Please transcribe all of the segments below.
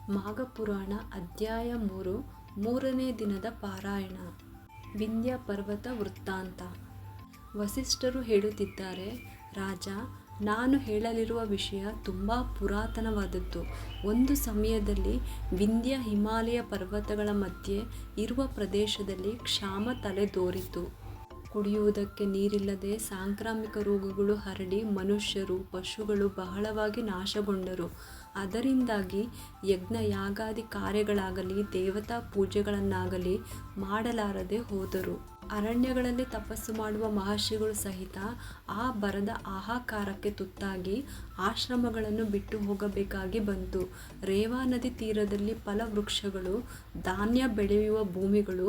ಮಾಘ ಪುರಾಣ ಅಧ್ಯಾಯ 3 ಮೂರನೇ ದಿನದ ಪಾರಾಯಣ. ವಿಂಧ್ಯ ಪರ್ವತ ವೃತ್ತಾಂತ. ವಸಿಷ್ಠರು ಹೇಳುತ್ತಿದ್ದಾರೆ, ರಾಜ, ನಾನು ಹೇಳಲಿರುವ ವಿಷಯ ತುಂಬ ಪುರಾತನವಾದದ್ದು. ಒಂದು ಸಮಯದಲ್ಲಿ ವಿಂಧ್ಯ ಹಿಮಾಲಯ ಪರ್ವತಗಳ ಮಧ್ಯೆ ಇರುವ ಪ್ರದೇಶದಲ್ಲಿ ಕ್ಷಾಮ ತಲೆದೋರಿತು. ಕುಡಿಯುವುದಕ್ಕೆ ನೀರಿಲ್ಲದೆ ಸಾಂಕ್ರಾಮಿಕ ರೋಗಗಳು ಹರಡಿ ಮನುಷ್ಯರು ಪಶುಗಳು ಬಹಳವಾಗಿ ನಾಶಗೊಂಡರು. ಅದರಿಂದಾಗಿ ಯಜ್ಞ ಯಾಗಾದಿ ಕಾರ್ಯಗಳಾಗಲಿ ದೇವತಾ ಪೂಜೆಗಳನ್ನಾಗಲಿ ಮಾಡಲಾರದೆ ಹೋದರು. ಅರಣ್ಯಗಳಲ್ಲಿ ತಪಸ್ಸು ಮಾಡುವ ಮಹರ್ಷಿಗಳು ಸಹಿತ ಆ ಬರದ ಆಹಾಕಾರಕ್ಕೆ ತುತ್ತಾಗಿ ಆಶ್ರಮಗಳನ್ನು ಬಿಟ್ಟು ಹೋಗಬೇಕಾಗಿ ಬಂತು. ರೇವಾ ನದಿ ತೀರದಲ್ಲಿ ಫಲವೃಕ್ಷಗಳು, ಧಾನ್ಯ ಬೆಳೆಯುವ ಭೂಮಿಗಳು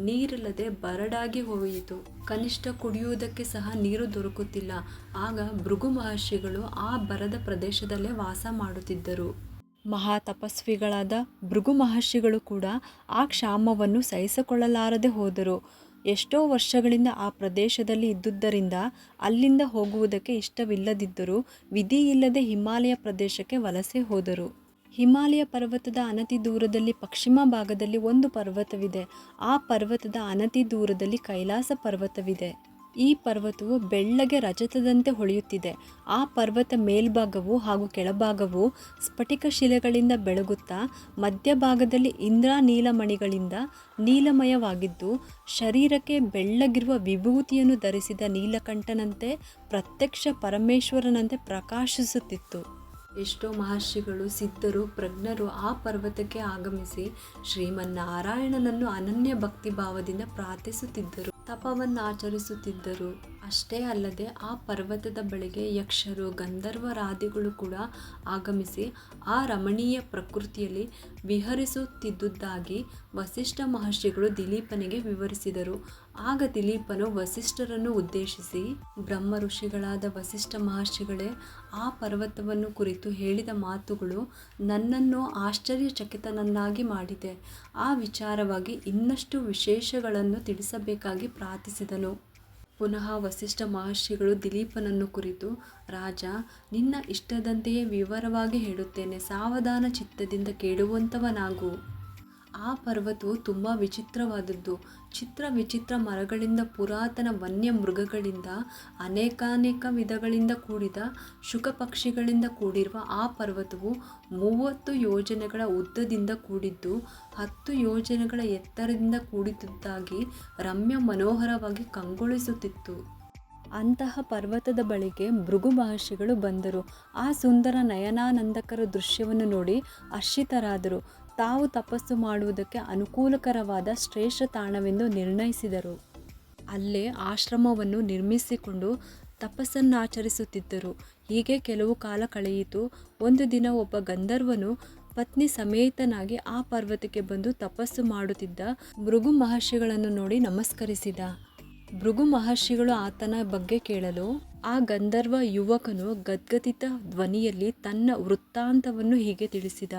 ನೀರಿಲ್ಲದೆ ಬರಡಾಗಿ ಹೋಯಿತು. ಕನಿಷ್ಠ ಕುಡಿಯುವುದಕ್ಕೆ ಸಹ ನೀರು ದೊರಕುತ್ತಿಲ್ಲ. ಆಗ ಭೃಗು ಮಹರ್ಷಿಗಳು ಆ ಬರದ ಪ್ರದೇಶದಲ್ಲೇ ವಾಸ ಮಾಡುತ್ತಿದ್ದರು. ಮಹಾ ತಪಸ್ವಿಗಳಾದ ಭೃಗು ಮಹರ್ಷಿಗಳು ಕೂಡ ಆ ಕ್ಷಾಮವನ್ನು ಸಹಿಸಿಕೊಳ್ಳಲಾರದೆ ಹೋದರು. ಎಷ್ಟೋ ವರ್ಷಗಳಿಂದ ಆ ಪ್ರದೇಶದಲ್ಲಿ ಇದ್ದುದರಿಂದ ಅಲ್ಲಿಂದ ಹೋಗುವುದಕ್ಕೆ ಇಷ್ಟವಿಲ್ಲದಿದ್ದರೂ ವಿಧಿಯಿಲ್ಲದೆ ಹಿಮಾಲಯ ಪ್ರದೇಶಕ್ಕೆ ವಲಸೆ ಹೋದರು. ಹಿಮಾಲಯ ಪರ್ವತದ ಅನತಿ ದೂರದಲ್ಲಿ ಪಶ್ಚಿಮ ಭಾಗದಲ್ಲಿ ಒಂದು ಪರ್ವತವಿದೆ. ಆ ಪರ್ವತದ ಅನತಿ ದೂರದಲ್ಲಿ ಕೈಲಾಸ ಪರ್ವತವಿದೆ. ಈ ಪರ್ವತವು ಬೆಳ್ಳಗೆ ರಜತದಂತೆ ಹೊಳೆಯುತ್ತಿದೆ. ಆ ಪರ್ವತ ಮೇಲ್ಭಾಗವು ಹಾಗೂ ಕೆಳಭಾಗವು ಸ್ಫಟಿಕ ಶಿಲೆಗಳಿಂದ ಬೆಳಗುತ್ತಾ ಮಧ್ಯಭಾಗದಲ್ಲಿ ಇಂದ್ರನೀಲಮಣಿಗಳಿಂದ ನೀಲಮಯವಾಗಿದ್ದು, ಶರೀರಕ್ಕೆ ಬೆಳ್ಳಗಿರುವ ವಿಭೂತಿಯನ್ನು ಧರಿಸಿದ ನೀಲಕಂಠನಂತೆ ಪ್ರತ್ಯಕ್ಷ ಪರಮೇಶ್ವರನಂತೆ ಪ್ರಕಾಶಿಸುತ್ತಿತ್ತು. ಎಷ್ಟೋ ಮಹರ್ಷಿಗಳು, ಸಿದ್ಧರು, ಪ್ರಜ್ಞರು ಆ ಪರ್ವತಕ್ಕೆ ಆಗಮಿಸಿ ಶ್ರೀಮನ್ನಾರಾಯಣನನ್ನು ಅನನ್ಯ ಭಕ್ತಿ ಭಾವದಿಂದ ಪ್ರಾರ್ಥಿಸುತ್ತಿದ್ದರು, ತಪವನ್ನಾಚರಿಸುತ್ತಿದ್ದರು. ಅಷ್ಟೇ ಅಲ್ಲದೆ ಆ ಪರ್ವತದ ಬಳಿಗೆ ಯಕ್ಷರು, ಗಂಧರ್ವರಾದಿಗಳು ಕೂಡ ಆಗಮಿಸಿ ಆ ರಮಣೀಯ ಪ್ರಕೃತಿಯಲ್ಲಿ ವಿಹರಿಸುತ್ತಿದ್ದುದಾಗಿ ವಸಿಷ್ಠ ಮಹರ್ಷಿಗಳು ದಿಲೀಪನಿಗೆ ವಿವರಿಸಿದರು. ಆಗ ದಿಲೀಪನು ವಸಿಷ್ಠರನ್ನು ಉದ್ದೇಶಿಸಿ, ಬ್ರಹ್ಮ ಋಷಿಗಳಾದ ವಸಿಷ್ಠ ಮಹರ್ಷಿಗಳೇ, ಆ ಪರ್ವತವನ್ನು ಕುರಿತು ಹೇಳಿದ ಮಾತುಗಳು ನನ್ನನ್ನು ಆಶ್ಚರ್ಯಚಕಿತನನ್ನಾಗಿ ಮಾಡಿದೆ. ಆ ವಿಚಾರವಾಗಿ ಇನ್ನಷ್ಟು ವಿಶೇಷಗಳನ್ನು ತಿಳಿಸಬೇಕಾಗಿ ಪ್ರಾರ್ಥಿಸಿದನು. ಪುನಃ ವಸಿಷ್ಠ ಮಹರ್ಷಿಗಳು ದಿಲೀಪನನ್ನು ಕುರಿತು, ರಾಜ, ನಿನ್ನ ಇಷ್ಟದಂತೆಯೇ ವಿವರವಾಗಿ ಹೇಳುತ್ತೇನೆ, ಸಾವಧಾನ ಚಿತ್ತದಿಂದ ಕೇಳುವಂಥವನಾಗು. ಆ ಪರ್ವತವು ತುಂಬ ವಿಚಿತ್ರವಾದದ್ದು. ಚಿತ್ರ ವಿಚಿತ್ರ ಮರಗಳಿಂದ, ಪುರಾತನ ವನ್ಯ ಮೃಗಗಳಿಂದ, ಅನೇಕಾನೇಕ ವಿಧಗಳಿಂದ ಕೂಡಿದ ಶುಕ ಪಕ್ಷಿಗಳಿಂದ ಕೂಡಿರುವ ಆ ಪರ್ವತವು 30 ಯೋಜನೆಗಳ ಉದ್ದದಿಂದ ಕೂಡಿದ್ದು 10 ಯೋಜನೆಗಳ ಎತ್ತರದಿಂದ ಕೂಡಿದ್ದುದಾಗಿ ರಮ್ಯ ಮನೋಹರವಾಗಿ ಕಂಗೊಳಿಸುತ್ತಿತ್ತು. ಅಂತಹ ಪರ್ವತದ ಬಳಿಗೆ ಭೃಗು ಮಹರ್ಷಿಗಳು ಬಂದರು. ಆ ಸುಂದರ ನಯನಾನಂದಕರ ದೃಶ್ಯವನ್ನು ನೋಡಿ ಹರ್ಷಿತರಾದರು. ತಾವು ತಪಸ್ಸು ಮಾಡುವುದಕ್ಕೆ ಅನುಕೂಲಕರವಾದ ಶ್ರೇಷ್ಠ ತಾಣವೆಂದು ನಿರ್ಣಯಿಸಿದರು. ಅಲ್ಲೇ ಆಶ್ರಮವನ್ನು ನಿರ್ಮಿಸಿಕೊಂಡು ತಪಸ್ಸನ್ನಾಚರಿಸುತ್ತಿದ್ದರು. ಹೀಗೆ ಕೆಲವು ಕಾಲ ಕಳೆಯಿತು. ಒಂದು ದಿನ ಒಬ್ಬ ಗಂಧರ್ವನು ಪತ್ನಿ ಸಮೇತನಾಗಿ ಆ ಪರ್ವತಕ್ಕೆ ಬಂದು ತಪಸ್ಸು ಮಾಡುತ್ತಿದ್ದ ಭೃಗು ಮಹರ್ಷಿಗಳನ್ನು ನೋಡಿ ನಮಸ್ಕರಿಸಿದ. ಭೃಗು ಮಹರ್ಷಿಗಳು ಆತನ ಬಗ್ಗೆ ಕೇಳಲು ಆ ಗಂಧರ್ವ ಯುವಕನು ಗದ್ಗದಿತ ಧ್ವನಿಯಲ್ಲಿ ತನ್ನ ವೃತ್ತಾಂತವನ್ನು ಹೀಗೆ ತಿಳಿಸಿದ.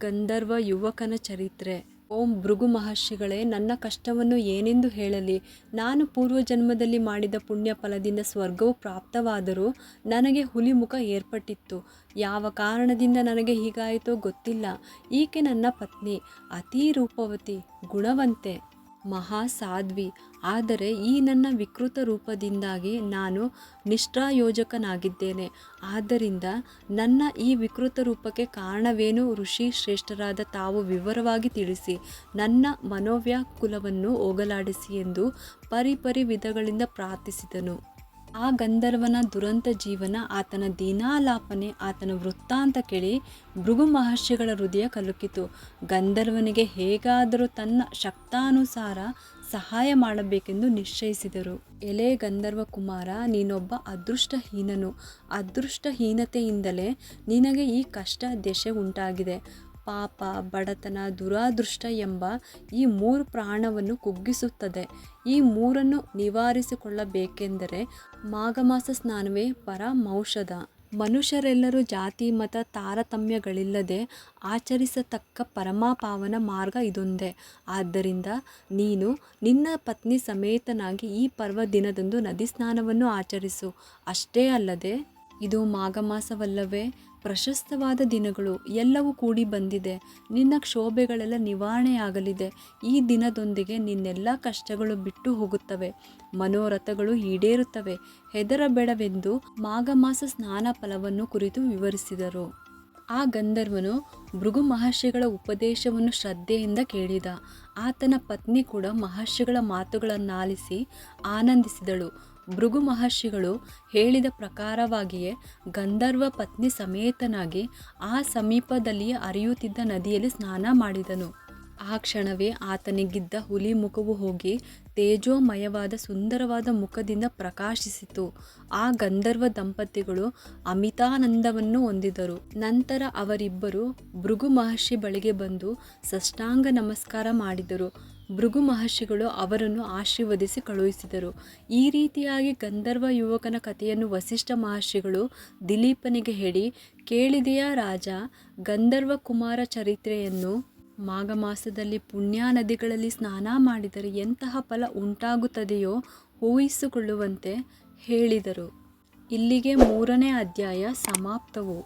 ಗಂಧರ್ವ ಯುವಕನ ಚರಿತ್ರೆ. ಓಂ ಭೃಗು ಮಹರ್ಷಿಗಳೇ, ನನ್ನ ಕಷ್ಟವನ್ನು ಏನೆಂದು ಹೇಳಲಿ? ನಾನು ಪೂರ್ವಜನ್ಮದಲ್ಲಿ ಮಾಡಿದ ಪುಣ್ಯ ಫಲದಿಂದ ಸ್ವರ್ಗವು ಪ್ರಾಪ್ತವಾದರೂ ನನಗೆ ಹುಲಿಮುಖ ಏರ್ಪಟ್ಟಿತ್ತು. ಯಾವ ಕಾರಣದಿಂದ ನನಗೆ ಹೀಗಾಯಿತೋ ಗೊತ್ತಿಲ್ಲ. ಈಕೆ ನನ್ನ ಪತ್ನಿ, ಅತೀ ರೂಪವತಿ, ಗುಣವಂತೆ, ಮಹಾ ಸಾಧ್ವಿ. ಆದರೆ ಈ ನನ್ನ ವಿಕೃತ ರೂಪದಿಂದಾಗಿ ನಾನು ನಿಷ್ಪ್ರಯೋಜಕನಾಗಿದ್ದೇನೆ. ಆದ್ದರಿಂದ ನನ್ನ ಈ ವಿಕೃತ ರೂಪಕ್ಕೆ ಕಾರಣವೇನು? ಋಷಿ ಶ್ರೇಷ್ಠರಾದ ತಾವು ವಿವರವಾಗಿ ತಿಳಿಸಿ, ನನ್ನ ಮನೋವ್ಯಾಕುಲವನ್ನು ಹೋಗಲಾಡಿಸಿ ಎಂದು ಪರಿಪರಿ ವಿಧಗಳಿಂದ ಪ್ರಾರ್ಥಿಸಿದನು. ಆ ಗಂಧರ್ವನ ದುರಂತ ಜೀವನ, ಆತನ ದೀನಾಲಾಪನೆ, ಆತನ ವೃತ್ತಾಂತ ಕೇಳಿ ಭೃಗು ಮಹರ್ಷಿಗಳ ಹೃದಯ ಕಲುಕಿತು. ಗಂಧರ್ವನಿಗೆ ಹೇಗಾದರೂ ತನ್ನ ಶಕ್ತಾನುಸಾರ ಸಹಾಯ ಮಾಡಬೇಕೆಂದು ನಿಶ್ಚಯಿಸಿದರು. ಎಲೆ ಗಂಧರ್ವ ಕುಮಾರ, ನೀನೊಬ್ಬ ಅದೃಷ್ಟಹೀನನು. ಅದೃಷ್ಟಹೀನತೆಯಿಂದಲೇ ನಿನಗೆ ಈ ಕಷ್ಟ ದಶೆ ಉಂಟಾಗಿದೆ. ಪಾಪ, ಬಡತನ, ದುರಾದೃಷ್ಟ ಎಂಬ ಈ 3 ಪ್ರಾಣವನ್ನು ಕುಗ್ಗಿಸುತ್ತದೆ. ಈ 3ನ್ನು ನಿವಾರಿಸಿಕೊಳ್ಳಬೇಕೆಂದರೆ ಮಾಘಮಾಸ ಸ್ನಾನವೇ ಪರಮೌಷಧ. ಮನುಷ್ಯರೆಲ್ಲರೂ ಜಾತಿ ಮತ ತಾರತಮ್ಯಗಳಿಲ್ಲದೆ ಆಚರಿಸತಕ್ಕ ಪರಮಪಾವನ ಮಾರ್ಗ ಇದೊಂದೇ. ಆದ್ದರಿಂದ ನೀನು ನಿನ್ನ ಪತ್ನಿ ಸಮೇತನಾಗಿ ಈ ಪರ್ವ ದಿನದಂದು ನದಿ ಸ್ನಾನವನ್ನು ಆಚರಿಸು. ಅಷ್ಟೇ ಅಲ್ಲದೆ ಇದು ಮಾಘಮಾಸವಲ್ಲವೇ? ಪ್ರಶಸ್ತವಾದ ದಿನಗಳು ಎಲ್ಲವೂ ಕೂಡಿ ಬಂದಿದೆ. ನಿನ್ನ ಕ್ಷೋಭೆಗಳೆಲ್ಲ ನಿವಾರಣೆಯಾಗಲಿದೆ. ಈ ದಿನದೊಂದಿಗೆ ನಿನ್ನೆಲ್ಲ ಕಷ್ಟಗಳು ಬಿಟ್ಟು ಹೋಗುತ್ತವೆ, ಮನೋರಥಗಳು ಈಡೇರುತ್ತವೆ. ಹೆದರಬೇಡವೆಂದು ಮಾಘಮಾಸ ಸ್ನಾನ ಫಲವನ್ನು ಕುರಿತು ವಿವರಿಸಿದರು. ಆ ಗಂಧರ್ವನು ಭೃಗು ಮಹರ್ಷಿಗಳ ಉಪದೇಶವನ್ನು ಶ್ರದ್ಧೆಯಿಂದ ಕೇಳಿದ. ಆತನ ಪತ್ನಿ ಕೂಡ ಮಹರ್ಷಿಗಳ ಮಾತುಗಳನ್ನಾಲಿಸಿ ಆನಂದಿಸಿದಳು. ಭೃಗು ಮಹರ್ಷಿಗಳು ಹೇಳಿದ ಪ್ರಕಾರವಾಗಿಯೇ ಗಂಧರ್ವ ಪತ್ನಿ ಸಮೇತನಾಗಿ ಆ ಸಮೀಪದಲ್ಲಿಯೇ ಹರಿಯುತ್ತಿದ್ದ ನದಿಯಲ್ಲಿ ಸ್ನಾನ ಮಾಡಿದನು. ಆ ಕ್ಷಣವೇ ಆತನಿಗಿದ್ದ ಹುಲಿ ಮುಖವು ಹೋಗಿ ತೇಜೋಮಯವಾದ ಸುಂದರವಾದ ಮುಖದಿಂದ ಪ್ರಕಾಶಿಸಿತು. ಆ ಗಂಧರ್ವ ದಂಪತಿಗಳು ಅಮಿತಾನಂದವನ್ನು ಹೊಂದಿದರು. ನಂತರ ಅವರಿಬ್ಬರು ಭೃಗು ಮಹರ್ಷಿ ಬಳಿಗೆ ಬಂದು ಸಾಷ್ಟಾಂಗ ನಮಸ್ಕಾರ ಮಾಡಿದರು. ಭೃಗು ಮಹರ್ಷಿಗಳು ಅವರನ್ನು ಆಶೀರ್ವದಿಸಿ ಕಳುಹಿಸಿದರು. ಈ ರೀತಿಯಾಗಿ ಗಂಧರ್ವ ಯುವಕನ ಕಥೆಯನ್ನು ವಸಿಷ್ಠ ಮಹರ್ಷಿಗಳು ದಿಲೀಪನಿಗೆ ಹೇಳಿ, ಕೇಳಿದೆಯಾ ರಾಜ, ಗಂಧರ್ವ ಕುಮಾರ ಚರಿತ್ರೆಯನ್ನು? ಮಾಘ ಮಾಸದಲ್ಲಿ ಪುಣ್ಯ ನದಿಗಳಲ್ಲಿ ಸ್ನಾನ ಮಾಡಿದರೆ ಎಂತಹ ಫಲ ಉಂಟಾಗುತ್ತದೆಯೋ ಊಹಿಸಿಕೊಳ್ಳುವಂತೆ ಹೇಳಿದರು. ಇಲ್ಲಿಗೆ 3ನೇ ಅಧ್ಯಾಯ ಸಮಾಪ್ತವು.